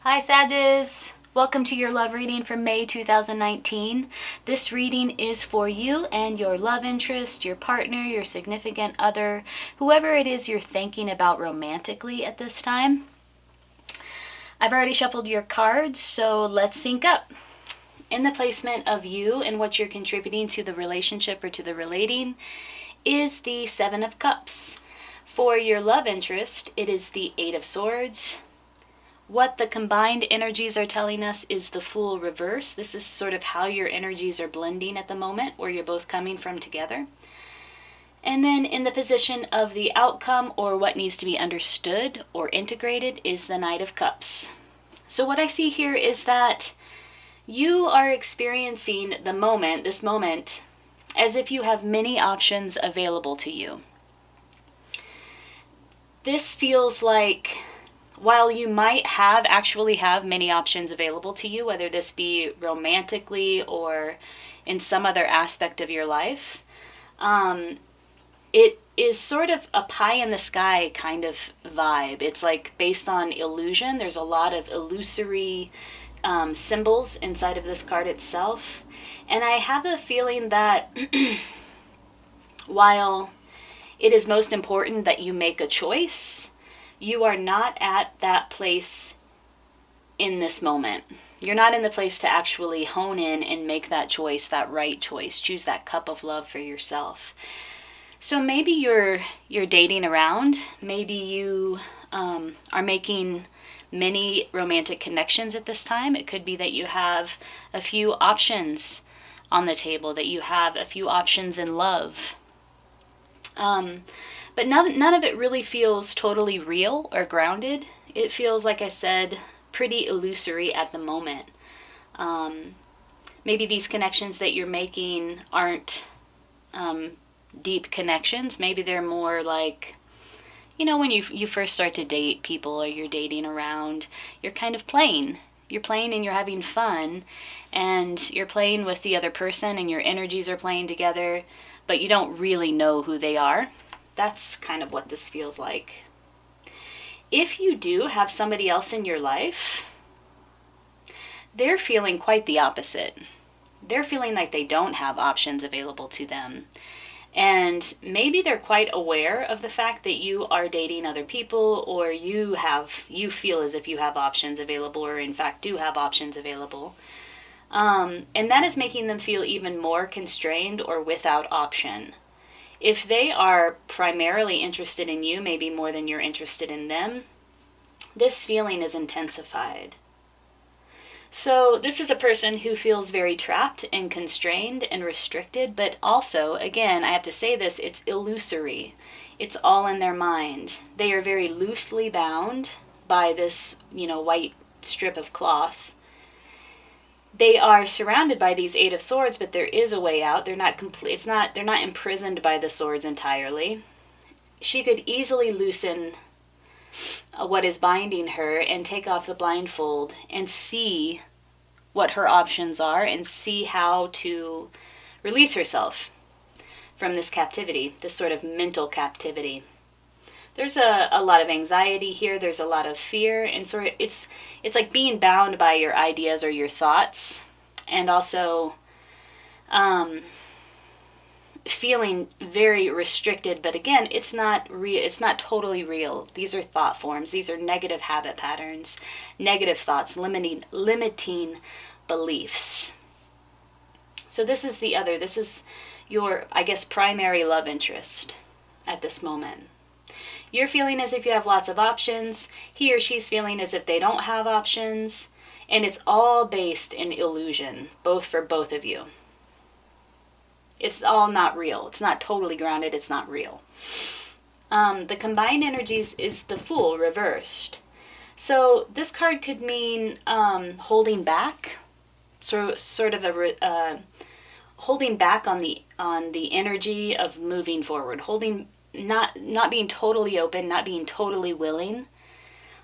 Hi Sages! Welcome to your love reading for May 2019. This reading is for you and your love interest, your partner, your significant other, whoever it is you're thinking about romantically at this time. I've already shuffled your cards, so let's sync up. In the placement of you and what you're contributing to the relationship or to the relating is the Seven of Cups. For your love interest, it is the Eight of Swords. What the combined energies are telling us is the Fool reverse. This is sort of how your energies are blending at the moment, where you're both coming from together. And then in the position of the outcome, or what needs to be understood or integrated, is the Knight of Cups. So what I see here is that you are experiencing this moment, as if you have many options available to you. This feels like, while you might actually have many options available to you, whether this be romantically or in some other aspect of your life, it is sort of a pie in the sky kind of vibe. It's like based on illusion. There's a lot of illusory symbols inside of this card itself. And I have a feeling that while it is most important that you make a choice, you are not at that place in this moment. You're not in the place to actually hone in and make that choice, that right choice. Choose that cup of love for yourself. So maybe you're dating around. Maybe you are making many romantic connections at this time. It could be that you have a few options on the table, that you have a few options in love. But none of it really feels totally real or grounded. It feels, like I said, pretty illusory at the moment. Maybe these connections that you're making aren't deep connections. Maybe they're more like, when you first start to date people or you're dating around, you're kind of playing. You're playing and you're having fun, and you're playing with the other person and your energies are playing together, but you don't really know who they are. That's kind of what this feels like. If you do have somebody else in your life, they're feeling quite the opposite. They're feeling like they don't have options available to them. And maybe they're quite aware of the fact that you are dating other people, or you feel as if you have options available, or in fact do have options available. And that is making them feel even more constrained or without option. If they are primarily interested in you, maybe more than you're interested in them, this feeling is intensified. So this is a person who feels very trapped and constrained and restricted, but also, again, I have to say this, it's illusory. It's all in their mind. They are very loosely bound by this, white strip of cloth. They are surrounded by these Eight of Swords, but there is a way out. They're not they're not imprisoned by the swords entirely. She could easily loosen what is binding her and take off the blindfold and see what her options are and see how to release herself from this captivity, this sort of mental captivity. There's a lot of anxiety here. There's a lot of fear, and so it's like being bound by your ideas or your thoughts, and also feeling very restricted. But again, it's not real. It's not totally real. These are thought forms. These are negative habit patterns, negative thoughts, limiting beliefs. So this is This is your, I guess, primary love interest at this moment. You're feeling as if you have lots of options. He or she's feeling as if they don't have options. And it's all based in illusion, for both of you. It's all not real. It's not totally grounded. It's not real. The combined energies is the Fool reversed. So this card could mean holding back. Sort of holding back on the energy of moving forward. Not being totally open, not being totally willing,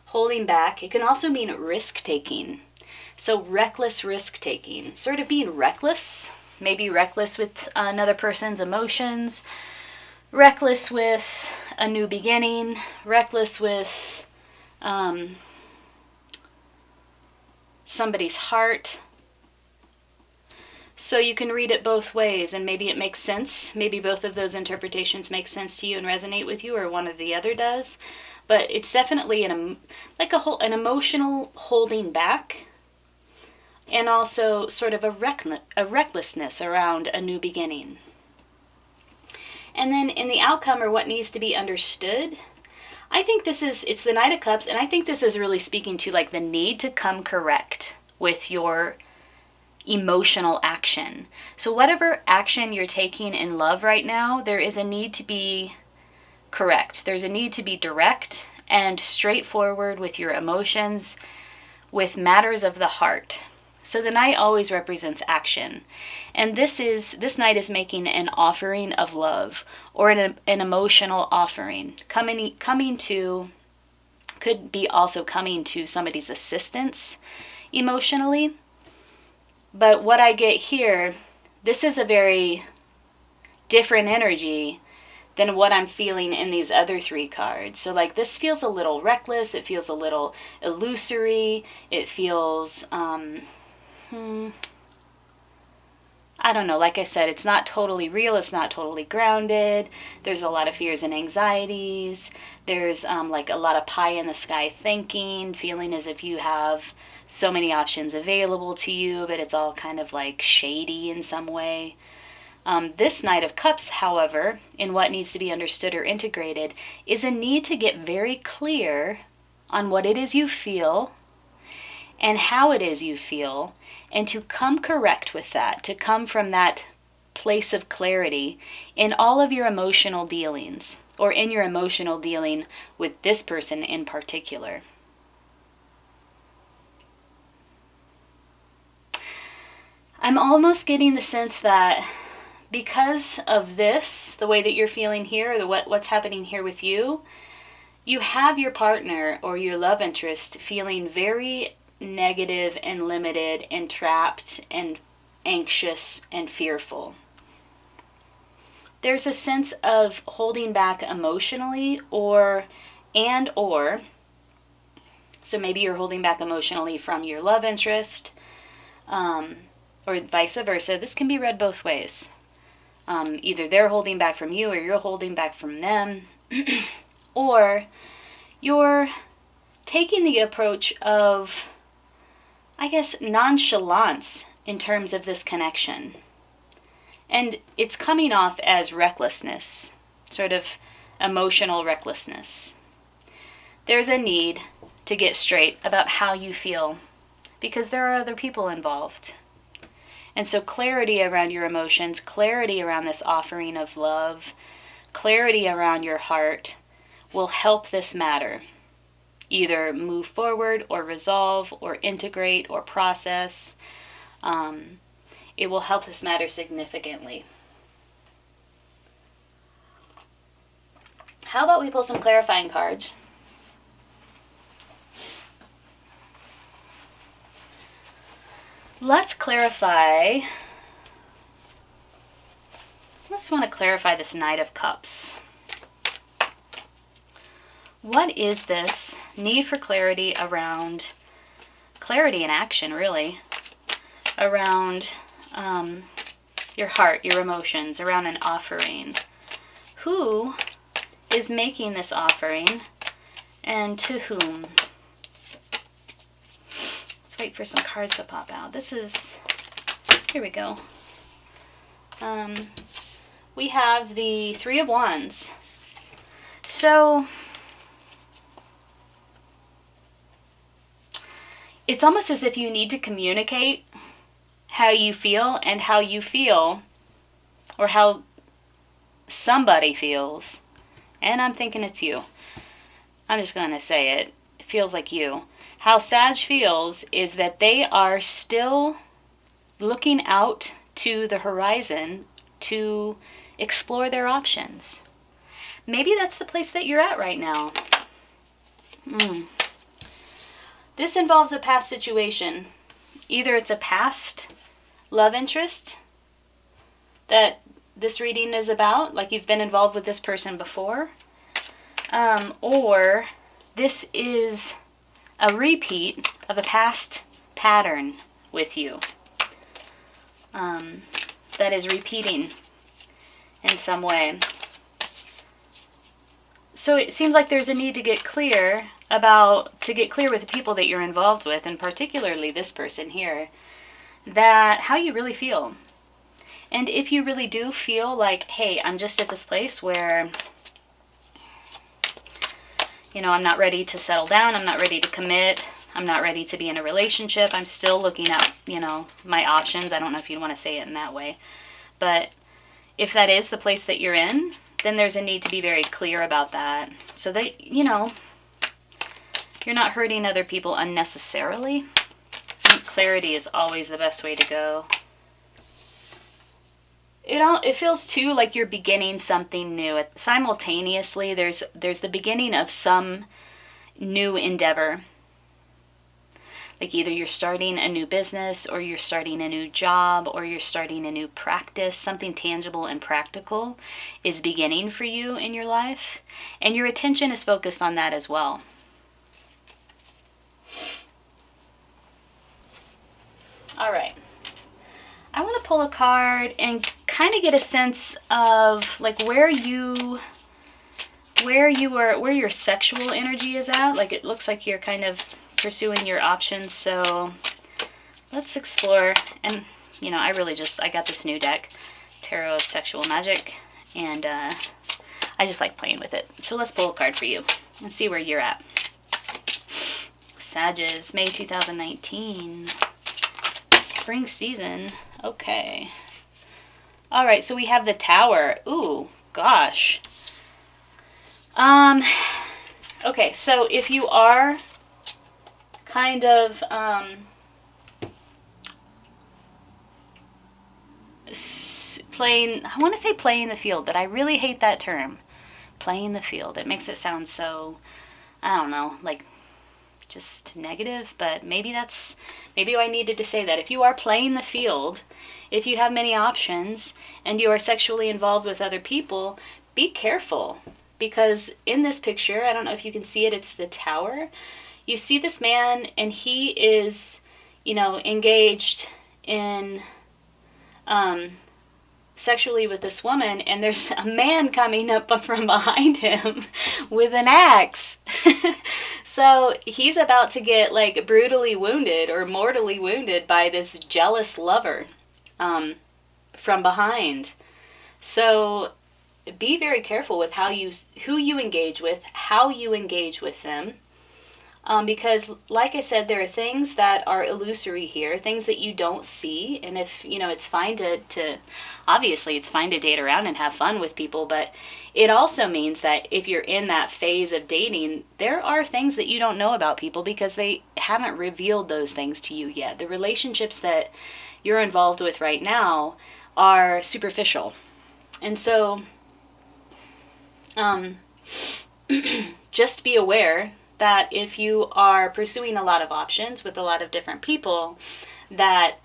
holding back. It can also mean risk-taking. So reckless risk-taking, sort of being reckless, maybe reckless with another person's emotions, reckless with a new beginning, reckless with somebody's heart. So you can read it both ways, and maybe it makes sense. Maybe both of those interpretations make sense to you and resonate with you, or one or the other does. But it's definitely an emotional holding back, and also sort of a recklessness around a new beginning. And then in the outcome, or what needs to be understood, I think it's the Knight of Cups, and I think this is really speaking to like the need to come correct with your emotional action. So whatever action you're taking in love right now, there is a need to be correct. There's a need to be direct and straightforward with your emotions, with matters of the heart. So the Knight always represents action. And this Knight is making an offering of love, or an emotional offering. Could be also coming to somebody's assistance emotionally. But what I get here, this is a very different energy than what I'm feeling in these other 3 cards. So like this feels a little reckless, it feels a little illusory, it feels, I don't know, like I said, it's not totally real, it's not totally grounded, there's a lot of fears and anxieties, there's like a lot of pie in the sky thinking, feeling as if you have so many options available to you, but it's all kind of like shady in some way. This Knight of Cups, however, in what needs to be understood or integrated, is a need to get very clear on what it is you feel and how it is you feel, and to come correct with that, to come from that place of clarity in all of your emotional dealings, or in your emotional dealing with this person in particular. I'm almost getting the sense that because of this, the way that you're feeling here, or what's happening here with you, you have your partner or your love interest feeling very negative and limited and trapped and anxious and fearful. There's a sense of holding back emotionally, or so maybe you're holding back emotionally from your love interest, or vice versa. This can be read both ways. Either they're holding back from you, or you're holding back from them. Or you're taking the approach of, I guess, nonchalance in terms of this connection. And it's coming off as recklessness, sort of emotional recklessness. There's a need to get straight about how you feel, because there are other people involved. And so clarity around your emotions, clarity around this offering of love, clarity around your heart will help this matter either move forward or resolve or integrate or process. It will help this matter significantly. How about we pull some clarifying cards? Let's clarify. Let's want to clarify this Knight of Cups. What is this need for clarity around, clarity and action really, around your heart, your emotions, around an offering? Who is making this offering, and to whom? Let's wait for some cards to pop out. Here we go. We have the Three of Wands. So it's almost as if you need to communicate how you feel, and how you feel, or how somebody feels. And I'm thinking it's you. I'm just going to say it. It feels like you. How Sag feels is that they are still looking out to the horizon to explore their options. Maybe that's the place that you're at right now. This involves a past situation. Either it's a past love interest that this reading is about, like you've been involved with this person before, or this is a repeat of a past pattern with you that is repeating in some way. So it seems like there's a need to get clear with the people that you're involved with, and particularly this person here, that how you really feel. And if you really do feel like, hey, I'm just at this place where, I'm not ready to settle down, I'm not ready to commit, I'm not ready to be in a relationship, I'm still looking at, my options. I don't know if you'd want to say it in that way. But if that is the place that you're in, then there's a need to be very clear about that. So that, you're not hurting other people unnecessarily. I think clarity is always the best way to go. It feels too like you're beginning something new. Simultaneously, there's the beginning of some new endeavor. Like either you're starting a new business, or you're starting a new job, or you're starting a new practice. Something tangible and practical is beginning for you in your life. And your attention is focused on that as well. All right. I want to pull a card and kind of get a sense of like where your sexual energy is at. Like it looks like you're kind of pursuing your options. So let's explore. And I got this new deck, Tarot of Sexual Magic, and I just like playing with it. So let's pull a card for you and see where you're at. Sagittarius, May 2019. Spring season. Okay. All right, so we have the Tower. Ooh, gosh. Okay, so if you are kind of playing, I want to say playing the field, but I really hate that term. Playing the field. It makes it sound so, I don't know, like just negative, but maybe I needed to say that. If you are playing the field, if you have many options, and you are sexually involved with other people, be careful. Because in this picture, I don't know if you can see it, it's the Tower. You see this man, and he is, engaged in sexually with this woman, and there's a man coming up from behind him with an axe. So he's about to get like brutally wounded or mortally wounded by this jealous lover from behind. So be very careful with who you engage with, how you engage with them. Because like I said, there are things that are illusory here, things that you don't see. And if, it's fine obviously it's fine to date around and have fun with people, but it also means that if you're in that phase of dating, there are things that you don't know about people because they haven't revealed those things to you yet. The relationships that you're involved with right now are superficial. And so, just be aware that if you are pursuing a lot of options with a lot of different people, that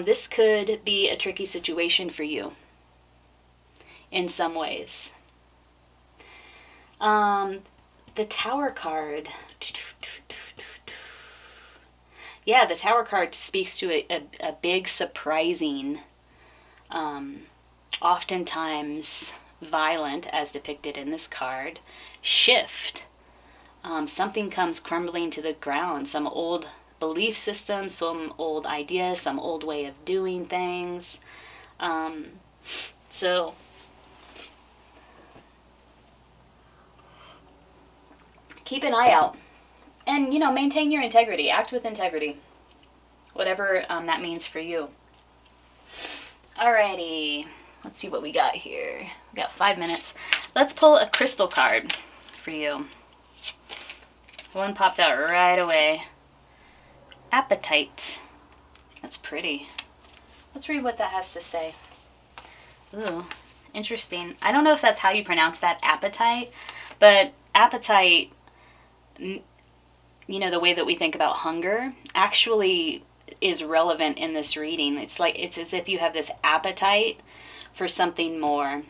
this could be a tricky situation for you in some ways. The Tower card. Yeah, the Tower card speaks to a big, surprising, oftentimes violent, as depicted in this card, shift. Something comes crumbling to the ground, some old belief system, some old idea, some old way of doing things. So keep an eye out and, maintain your integrity, act with integrity, whatever that means for you. Alrighty, let's see what we got here. We got 5 minutes. Let's pull a crystal card for you. One popped out right away. Appetite. That's pretty. Let's read what that has to say. Ooh, interesting. I don't know if that's how you pronounce that, appetite, but appetite, the way that we think about hunger, actually is relevant in this reading. It's as if you have this appetite for something more,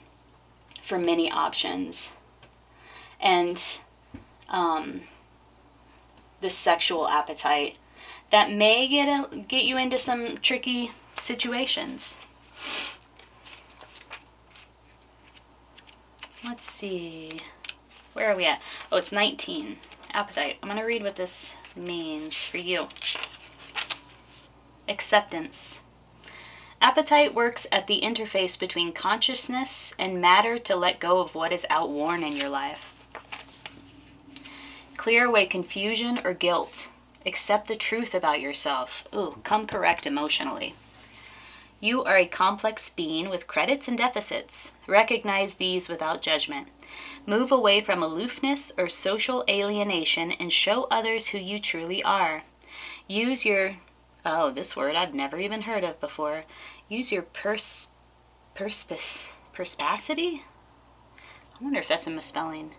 for many options. And this sexual appetite. that may get you into some tricky situations. Let's see. Where are we at? Oh, it's 19. Appetite. I'm going to read what this means for you. Acceptance. Appetite works at the interface between consciousness and matter to let go of what is outworn in your life. Clear away confusion or guilt. Accept the truth about yourself. Ooh, come correct emotionally. You are a complex being with credits and deficits. Recognize these without judgment. Move away from aloofness or social alienation and show others who you truly are. Use your, oh, this word I've never even heard of before. Use your perspicacity? I wonder if that's a misspelling.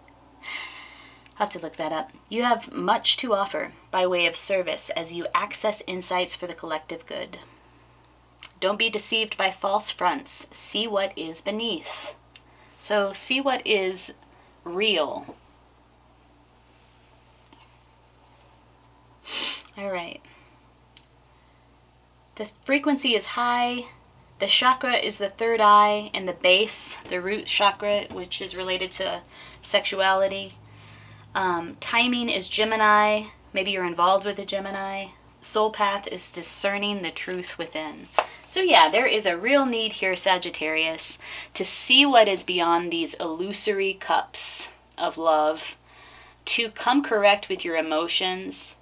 I'll have to look that up. You have much to offer by way of service as you access insights for the collective good. Don't be deceived by false fronts. See what is beneath. So see what is real. All right. The frequency is high. The chakra is the third eye, and the base, the root chakra, which is related to sexuality. Timing is Gemini. Maybe you're involved with a Gemini. Soul path is discerning the truth within. So yeah, there is a real need here, Sagittarius, to see what is beyond these illusory cups of love, to come correct with your emotions,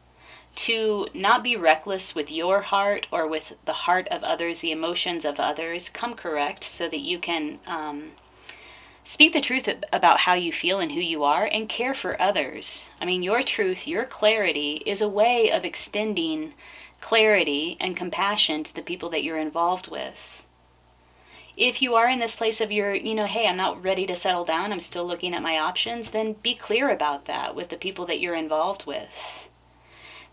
to not be reckless with your heart or with the heart of others, the emotions of others. Come correct so that you can speak the truth about how you feel and who you are, and care for others. I mean, your truth, your clarity is a way of extending clarity and compassion to the people that you're involved with. If you are in this place of your, hey, I'm not ready to settle down, I'm still looking at my options, then be clear about that with the people that you're involved with.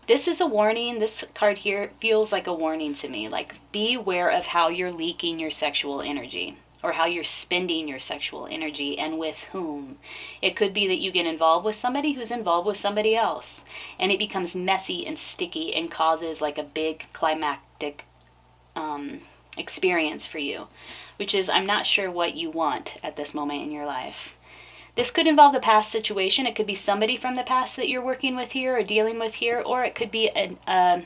This is a warning. This card here feels like a warning to me. Like, beware of how you're leaking your sexual energy, or how you're spending your sexual energy, and with whom. It could be that you get involved with somebody who's involved with somebody else, and it becomes messy and sticky and causes like a big climactic experience for you, which is, I'm not sure what you want at this moment in your life. This could involve the past situation. It could be somebody from the past that you're working with here or dealing with here, or it could be a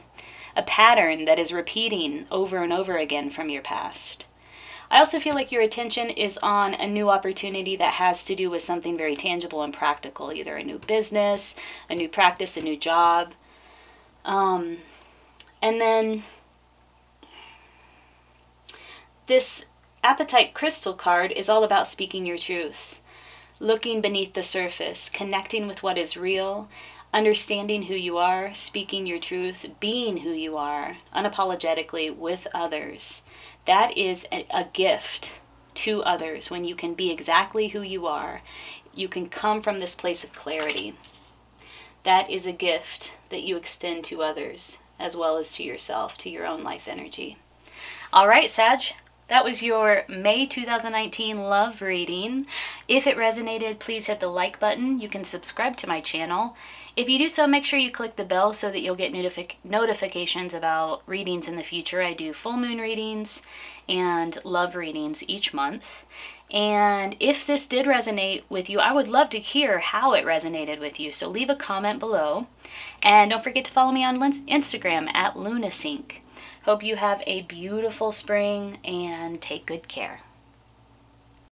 pattern that is repeating over and over again from your past. I also feel like your attention is on a new opportunity that has to do with something very tangible and practical, either a new business, a new practice, a new job. And then this Appetite Crystal card is all about speaking your truth, looking beneath the surface, connecting with what is real, understanding who you are, speaking your truth, being who you are, unapologetically with others. That is a gift to others. When you can be exactly who you are, you can come from this place of clarity. That is a gift that you extend to others, as well as to yourself, to your own life energy. All right, Sag, that was your May 2019 love reading. If it resonated, please hit the like button. You can subscribe to my channel. If you do so, make sure you click the bell so that you'll get notifications about readings in the future. I do full moon readings and love readings each month. And if this did resonate with you, I would love to hear how it resonated with you. So leave a comment below. And don't forget to follow me on Instagram at LunaSync. Hope you have a beautiful spring and take good care.